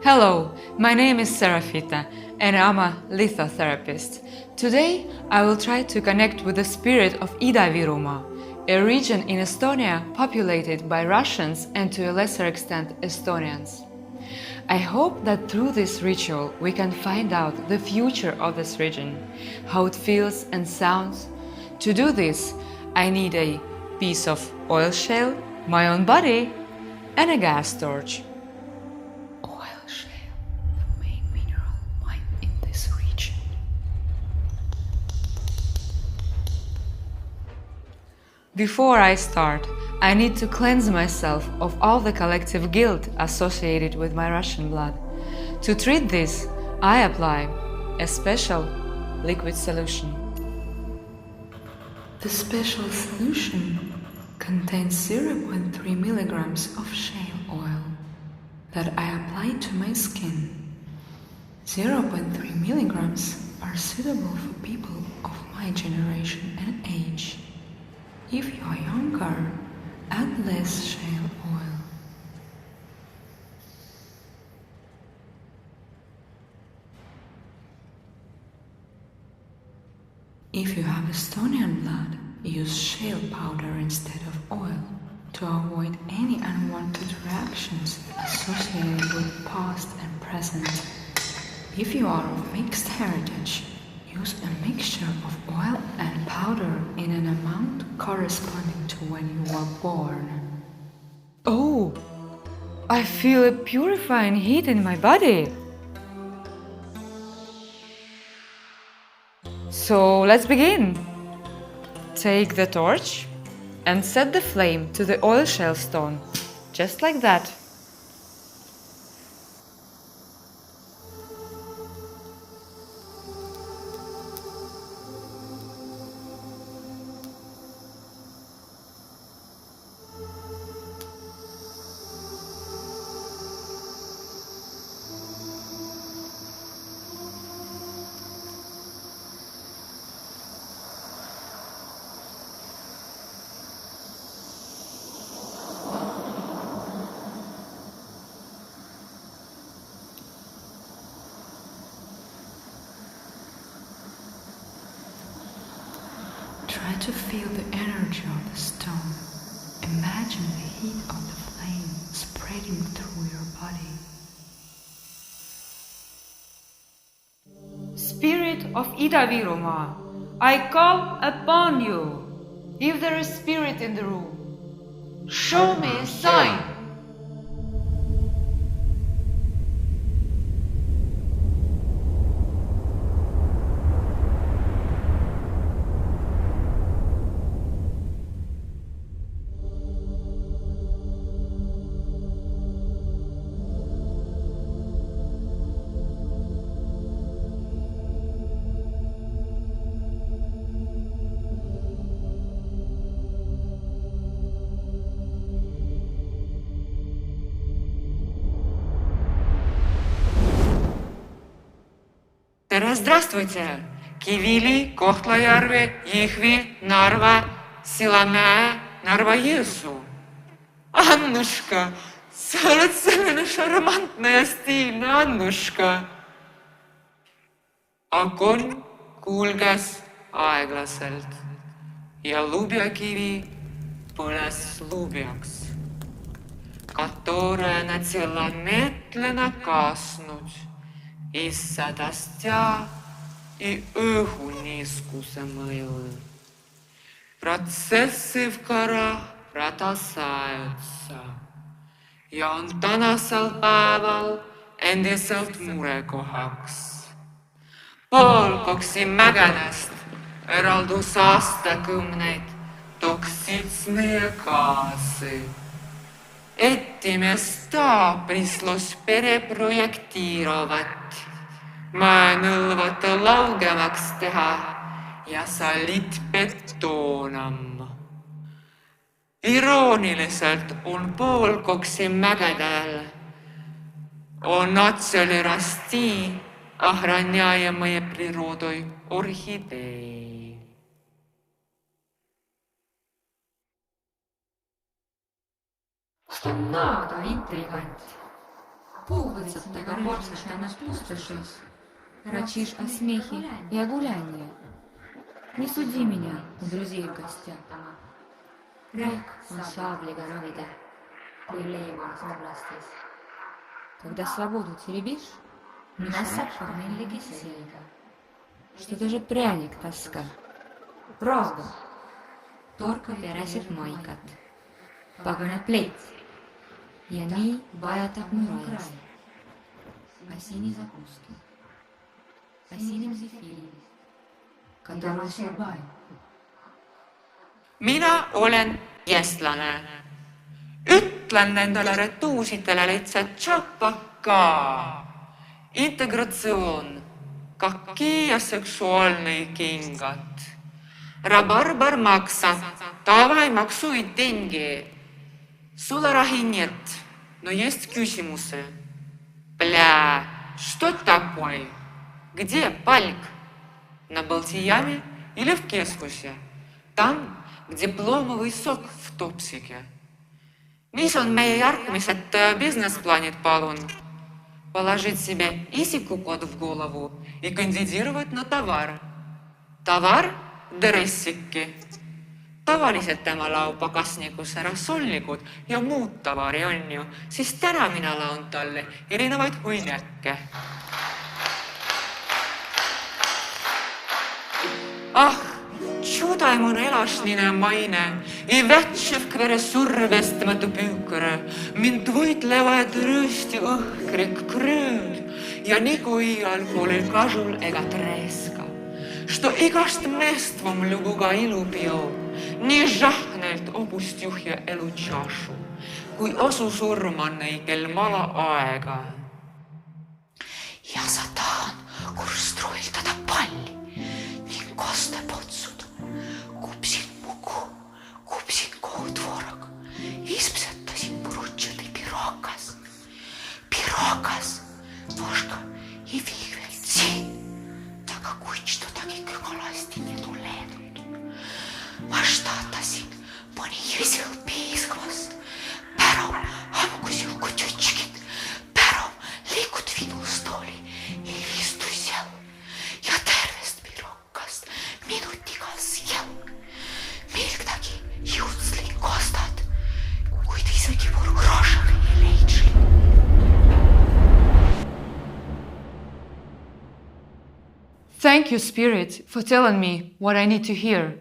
Hello, my name is Serafita and I'm a lithotherapist. Today I will try to connect with the spirit of Ida-Virumaa, a region in Estonia populated by Russians and to a lesser extent Estonians. I hope that through this ritual we can find out the future of this region, how it feels and sounds. To do this, I need a piece of oil shale, my own body, and a gas torch. Oil shale, the main mineral mined in this region. Before I start, I need to cleanse myself of all the collective guilt associated with my Russian blood. To treat this, I apply a special liquid solution. The special solution contains 0.3 milligrams of shale oil that I apply to my skin. 0.3 milligrams are suitable for people of my generation and age. If you are younger, add less shale oil. If you have Estonian blood, use shale powder instead of oil to avoid any unwanted reactions associated with past and present. If you are of mixed heritage, use a mixture of oil and powder in an amount corresponding to when you were born. Oh, I feel a purifying heat in my body. So let's begin. Take the torch and set the flame to the oil shale stone, just like that. Try to feel the energy of the stone. Imagine the heat of the flame spreading through your body. Spirit of Ida-Virumaa, I call upon you. If there is spirit in the room, show me a sign. Tere, здравствуйте! Kivili, Kohtla-Järve, Jõhvi, Narva, Sillamäe, Narva-Jõesuu. Annuška, sa oled selline šarmantne ja stiilne Annuška. Agon kulges aeglaselt ja lubjakivi põles lubjaks. Которая начала медленно каснуть из дождя и õhuniiskuse mõjul. Protsessi в горах продолжаются ja on tänasel päeval endiselt murekohaks. Poolkoksi mägedest eraldus aastakümneid toksitsne gaasi. Ettimesta prislus pereprojektiirovat, mäenõlvata laugemaks teha ja saliidbetoonam. Irooniliselt on Poolkoksi mägedel on otseli rasti охраняемые природой орхидеи. Stannaada intrigant. Пугаться так рвешься на пустошись, рачишь о смехе и о гулянье. Не суди меня у друзей в гостях. Рек on saabliga ravida, kui leib on sarlastes. Когда свободу теребишь, насапка millegi selga. Что-то же пряник таска. Розга. Torkab ja räsib maikat. Pagana pleit. Ja nii vajatab mu rajast. Осенние закуски. Осенним зефирем. Который сербай. mina olen eestlane. Ütlen nendele retuusidele lihtsalt tšapaka. Integratsioon, kaki ja seksuaalne kingat. Rabarbar maksa, давай maksu и деньги. Сулараhi нет, но есть küsimuсы. Бля, что такое? Где пальк? На Балтияме или в Кескусе? Там, где пломовый сок в топсике. Mis on meie järgmised бизнес-планid, palun? Положить себе isikukod в голову и кандидировать на товар. Товар? Dressiki. Tavaliselt tema laob pagasnikus rassolnikud ja muud tavari on ju, siis täna mina laon talle erinevaid hunniake. Ah, čudaj mu elašline maine I vätšev kvere survestamatu püükere, mind võitlevad röösti õhkrik krööd ja nigu iial pole kasul ega treeska. Что igast meest vam luguga ilu pio, nii žahnelt obust juhja elu tšašu, kui osu surmanne kel mala aega. Ja sa tahan kurstruildada palli ning koste potsud. Kupsin muku, kupsin koodvorog, ispsetasin purutšadi pirokas. Pirokas, nožka I viigvelt siin. Aga kuits todagi kõgalasti не tulenud. Vaštatasin mõni jõsil piiskvast. Pärom hamkusin kutšutškid. Pärom liikut vinust oli I istui seal. Ja tervest pirokast minutigas jääl. Milgdagi juutsli kostad, kuid isegi mul grošaga ei leidži. Thank you, Spirit, for telling me what I need to hear.